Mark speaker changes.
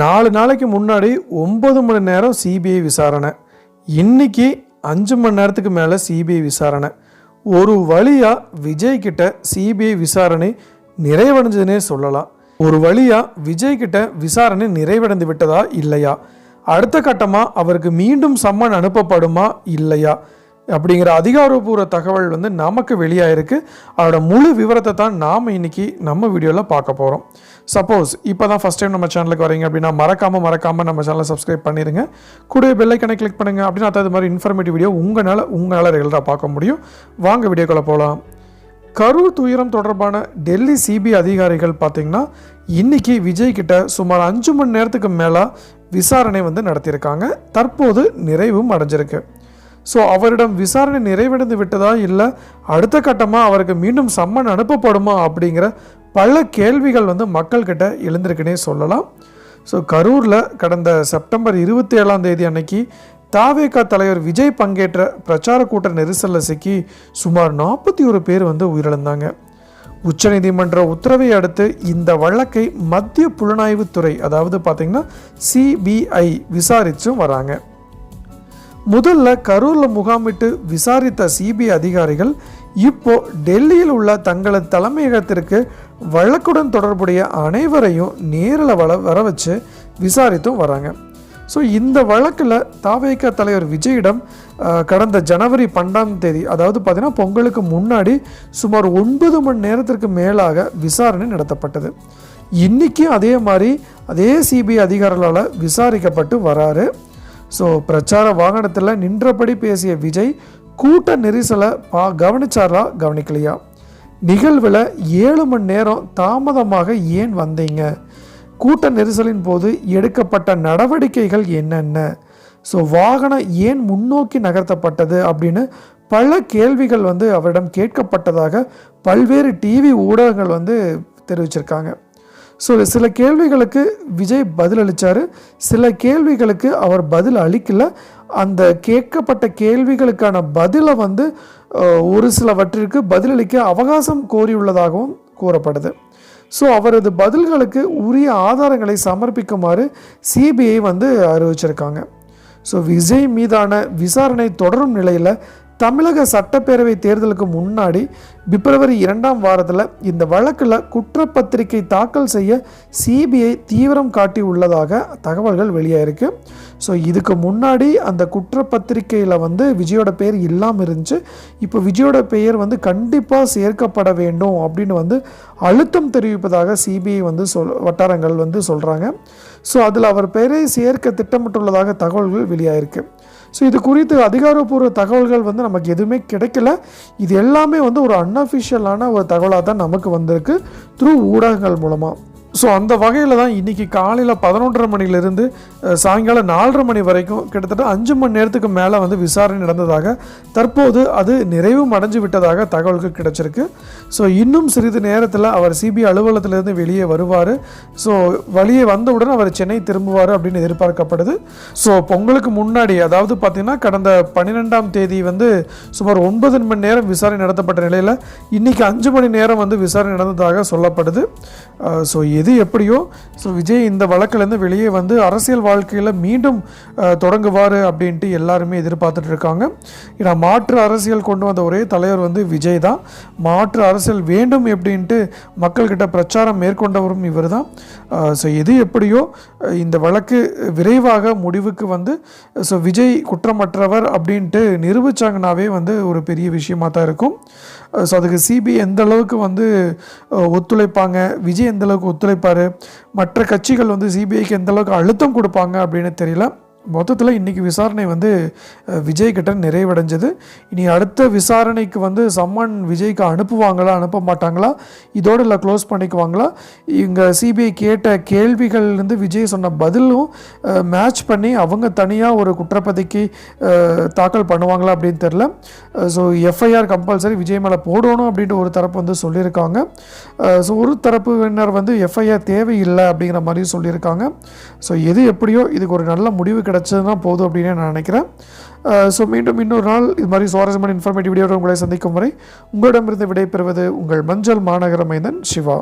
Speaker 1: 4 நாளைக்கு முன்னாடி 9 மணி நேரம் சிபிஐ விசாரணை, இன்னைக்கு 5 மணி நேரத்துக்கு மேலே சிபிஐ விசாரணை. ஒரு வழியாக விஜய் கிட்ட சிபிஐ விசாரணை நிறைவடைஞ்சதுன்னே சொல்லலாம். ஒரு வழியாக விஜய் கிட்ட விசாரணை நிறைவடைந்து விட்டதா இல்லையா, அடுத்த கட்டமாக அவருக்கு மீண்டும் சம்மன் அனுப்பப்படுமா இல்லையா அப்படிங்கிற அதிகாரப்பூர்வ தகவல் நமக்கு வெளியாயிருக்கு. அதோட முழு விவரத்தை தான் நாம் இன்னைக்கு நம்ம வீடியோவில் பார்க்க போகிறோம். சப்போஸ் இப்போ தான் ஃபஸ்ட் டைம் நம்ம சேனலுக்கு வரீங்க அப்படின்னா மறக்காமல் நம்ம சேனலை சப்ஸ்கிரைப் பண்ணிடுங்க. கூட பெல் ஐக்கனை கிளிக் பண்ணுங்கள். அப்படின்னா அது மாதிரி இன்ஃபர்மேட்டிவ் வீடியோ உங்களால் ரெகுலராக பார்க்க முடியும். வாங்க வீடியோக்குள்ளே போகலாம். கரூர் துயரம் தொடர்பான டெல்லி சிபிஐ அதிகாரிகள் பார்த்திங்கன்னா இன்றைக்கி விஜய் கிட்ட சுமார் 5 மணி நேரத்துக்கு மேலே விசாரணை நடத்தியிருக்காங்க. தற்போது நிறைவும் அடைஞ்சிருக்கு. ஸோ அவரிடம் விசாரணை நிறைவடைந்து விட்டதா இல்லை அடுத்த கட்டமாக அவருக்கு மீண்டும் சம்மன் அனுப்பப்படுமா அப்படிங்கிற பல கேள்விகள் மக்கள்கிட்ட எழுந்திருக்குன்னே சொல்லலாம். ஸோ கரூரில் கடந்த செப்டம்பர் 27 அன்னைக்கு தாவேகா தலைவர் விஜய் பங்கேற்ற பிரச்சார கூட்ட நெரிசலில் சிக்கி சுமார் 41 பேர் உயிரிழந்தாங்க. உச்சநீதிமன்ற உத்தரவை அடுத்து இந்த வழக்கை மத்திய புலனாய்வுத்துறை அதாவது பார்த்திங்கன்னா சிபிஐ விசாரிச்சும் வராங்க. முதல்ல கரூரில் முகாமிட்டு விசாரித்த சிபிஐ அதிகாரிகள் இப்போ டெல்லியில் உள்ள தங்களது தலைமையகத்திற்கு வழக்குடன் தொடர்புடைய அனைவரையும் நேரில் வர வச்சு விசாரித்தும் வராங்க. ஸோ இந்த வழக்கில் தாவேகா தலைவர் விஜயிடம் கடந்த ஜனவரி 12 அதாவது பார்த்திங்கன்னா பொங்கலுக்கு முன்னாடி சுமார் 9 மணி நேரத்திற்கு மேலாக விசாரணை நடத்தப்பட்டது. இன்றைக்கும் அதே மாதிரி அதே சிபிஐ அதிகாரிகளால் விசாரிக்கப்பட்டு வராரு. ஸோ பிரச்சார வாகனத்தில் நின்றபடி பேசிய விஜய் கூட்ட நெரிசலை கவனிச்சாரா கவனிக்கலையா, நிகழ்வில் 7 மணி நேரம் தாமதமாக ஏன் வந்தீங்க, கூட்ட நெரிசலின் போது எடுக்கப்பட்ட நடவடிக்கைகள் என்னென்ன, ஸோ வாகனம் ஏன் முன்னோக்கி நகர்த்தப்பட்டது அப்படின்னு பல கேள்விகள் அவரிடம் கேட்கப்பட்டதாக பல்வேறு டிவி ஊடகங்கள் தெரிவிச்சிருக்காங்க. ஸோ சில கேள்விகளுக்கு விஜய் பதில் அளித்தார், சில கேள்விகளுக்கு அவர் பதில் அளிக்கலை. அந்த கேட்கப்பட்ட கேள்விகளுக்கான பதிலை ஒரு சிலவற்றிற்கு பதிலளிக்க அவகாசம் கோரியுள்ளதாகவும் கூறப்படுது. ஸோ அவரது பதில்களுக்கு உரிய ஆதாரங்களை சமர்ப்பிக்குமாறு சிபிஐ அறிவிச்சிருக்காங்க. ஸோ விஜய் மீதான விசாரணை தொடரும் நிலையில் தமிழக சட்டப்பேரவை தேர்தலுக்கு முன்னாடி பிப்ரவரி 2ஆம் வாரத்தில் இந்த வழக்கில் குற்றப்பத்திரிகை தாக்கல் செய்ய சிபிஐ தீவிரம் காட்டி உள்ளதாக தகவல்கள் வெளியாயிருக்கு. ஸோ இதுக்கு முன்னாடி அந்த குற்றப்பத்திரிகையில் விஜயோட பெயர் இல்லாமல் இருந்துச்சு. இப்போ விஜயோட பெயர் கண்டிப்பாக சேர்க்கப்பட வேண்டும் அப்படின்னு அழுத்தம் தெரிவிப்பதாக சிபிஐ வட்டாரங்கள் சொல்கிறாங்க. ஸோ அதில் அவர் பெயரை சேர்க்க திட்டமிட்டுள்ளதாக தகவல்கள் வெளியாயிருக்கு. ஸோ இது குறித்து அதிகாரப்பூர்வ தகவல்கள் நமக்கு எதுவுமே கிடைக்கல. இது எல்லாமே ஒரு அன்அஃபிஷியலான ஒரு தகவலாக தான் நமக்கு வந்திருக்கு த்ரூ ஊடகங்கள் மூலமாக. ஸோ அந்த வகையில் தான் இன்றைக்கி காலையில் 11:30 மணிலிருந்து சாயங்காலம் 4:30 மணி வரைக்கும் கிட்டத்தட்ட 5 மணி நேரத்துக்கு மேலே விசாரணை நடந்ததாக தற்போது அது நிறைவும் அடைஞ்சு விட்டதாக தகவல்கள் கிடைச்சிருக்கு. ஸோ இன்னும் சிறிது நேரத்தில் அவர் சிபிஐ அலுவலகத்திலிருந்து வெளியே வருவார். ஸோ வெளியே வந்தவுடன் அவர் சென்னை திரும்புவார் அப்படின்னு எதிர்பார்க்கப்படுது. ஸோ பொங்கலுக்கு முன்னாடி அதாவது பார்த்திங்கன்னா கடந்த 12ஆம் தேதி சுமார் 9 மணி நேரம் விசாரணை நடத்தப்பட்ட நிலையில் இன்றைக்கி 5 மணி நேரம் விசாரணை நடந்ததாக சொல்லப்படுது. ஸோ எது எப்படியோ ஸோ விஜய் இந்த வழக்கிலேருந்து வெளியே அரசியல் வாழ்க்கையில் மீண்டும் தொடங்குவார் அப்படின்ட்டு எல்லாருமே எதிர்பார்த்துட்டு இருக்காங்க. ஏன்னா மாற்று அரசியல் கொண்டு வந்த ஒரே தலைவர் விஜய் தான். மாற்று அரசியல் வேண்டும் எப்படின்ட்டு மக்கள்கிட்ட பிரச்சாரம் மேற்கொண்டவரும் இவர் தான். ஸோ எது எப்படியோ இந்த வழக்கு விரைவாக முடிவுக்கு ஸோ விஜய் குற்றமற்றவர் அப்படின்ட்டு நிரூபித்தாங்கனாவே ஒரு பெரிய விஷயமாக தான் இருக்கும். ஸோ அதுக்கு சிபிஐ எந்த அளவுக்கு ஒத்துழைப்பாங்க, விஜய் எந்த அளவுக்கு ஒத்துழைப்பார், மற்ற கட்சிகள் சிபிஐக்கு எந்த அளவுக்கு அழுத்தம் கொடுப்பாங்க அப்படின்னு தெரியல. மொத்தத்தில் இன்றைக்கி விசாரணை விஜய் கிட்ட நிறைவடைஞ்சது. இனி அடுத்த விசாரணைக்கு சம்மன் விஜய்க்கு அனுப்புவாங்களா அனுப்ப மாட்டாங்களா, இதோடு இல்லை க்ளோஸ் பண்ணிக்குவாங்களா, இங்கே சிபிஐ கேட்ட கேள்விகள்லேருந்து விஜய் சொன்ன பதிலும் மேட்ச் பண்ணி அவங்க தனியாக ஒரு குற்றப்பத்திரிக்கை தாக்கல் பண்ணுவாங்களா அப்படின்னு தெரில. ஸோ எஃப்ஐஆர் கம்பல்சரி விஜய் மேலே போடணும் அப்படின்ட்டு ஒரு தரப்பு சொல்லியிருக்காங்க. ஸோ ஒரு தரப்பினர் எஃப்ஐஆர் தேவையில்லை அப்படிங்கிற மாதிரி சொல்லியிருக்காங்க. ஸோ எது எப்படியோ இதுக்கு ஒரு நல்ல முடிவு கிடைச்சதுன்னா போதும் அப்படின்னு நான் நினைக்கிறேன். ஸோ மீண்டும் இன்னொரு நாள் இது மாதிரி சுவாரஸ்யமான இன்ஃபர்மேட்டிவ் வீடியோவில் உங்களை சந்திக்கும் வரை உங்களிடமிருந்து விடைபெறுவது உங்கள் மஞ்சள் மாநகர மைந்தன் சிவா.